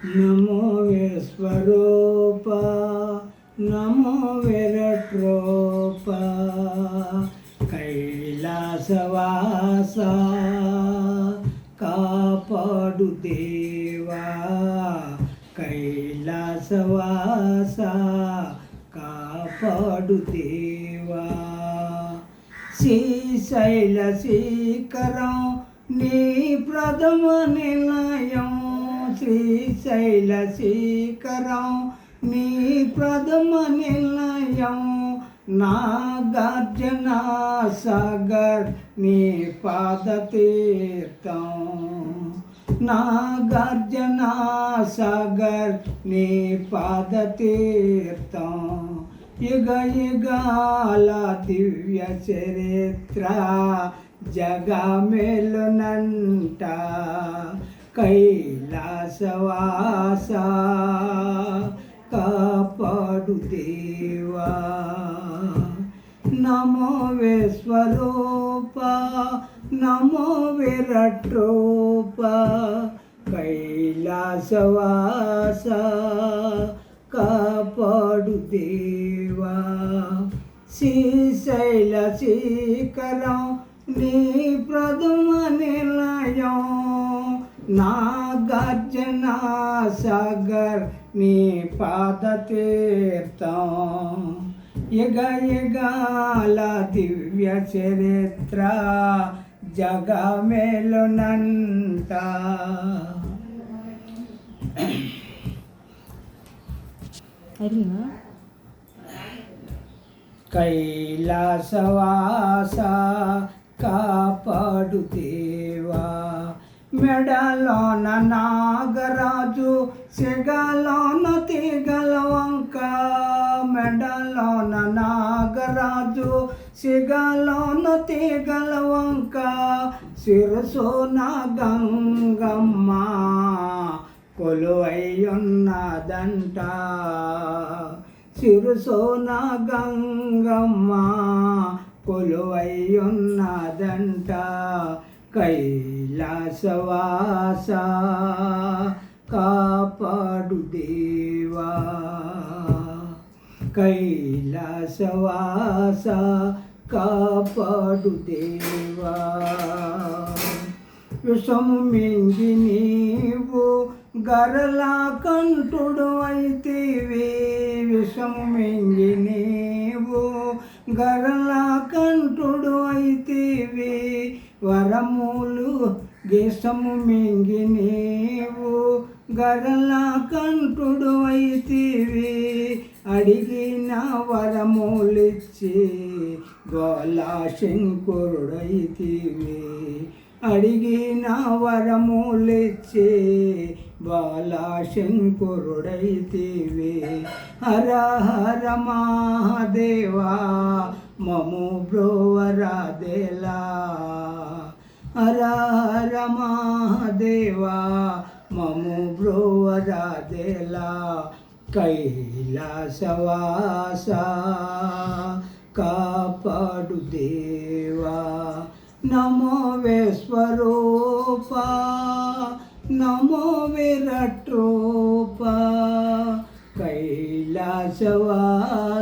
నమో విశ్వరూప నమో విరట్రూప కైలాసవాస కాపాడు దేవా కైలాసవాస కాపాడు దేవా శ్రీశైల శిఖరం నీ ప్రథమ నిలయం శ్రీశైల శిఖరం నీ ప్రథమ నిలయం నాగార్జున సాగర్ నీ పాదతీర్థం నాగార్జున సాగర్ నీ పాదతీర్థం యుగ యుగాల దివ్య చరిత్ర జగమెలునంట కైలాసవాస కాపాడు దేవా నమో విశ్వరూప నమో విరట్రూప కైలాసవాస కాపాడు దేవా శ్రీశైల శిఖరం నీ ప్రథమ నిలయం నాగార్జున సాగర్ నీ పాదతీర్థం యుగ యుగాల దివ్య చరిత్ర జగమెలునంట కైలాసవాస కాపాడు దేవా మెడలోన నాగరాజు సిగలోన తీగల వంక మెడలోన నాగరాజు సిగలోన తీగల వంక శిరసోన గంగమ్మ కొలువయ్యున్నదంట శిరసోన గంగమ్మ కొలువయ్యున్నదంట కైలాసవాస కాపాడు దేవా కైలాసవాస కాపాడు దేవా విషము మింగి నీవు గరలా కంఠుడు అయితివి విషము మింగి నీవు గరలా కంఠుడు అయితివి వరములు గేసము మింగి నీవు గరలా కంఠుడు అయితివి అడిగిన వరములిచ్చి గోలా శంకరుడైతివి అడిగిన వరములిచ్చి బాలా శంకరుడైతివి హర హర మహాదేవా మము బ్రోవరాదేలా హర హర మహాదేవా మము బ్రోవరాదేలా కైలాసవాస కాపాడు దేవా నమో విశ్వరూప నమో విరట్రూప కైలాసవాస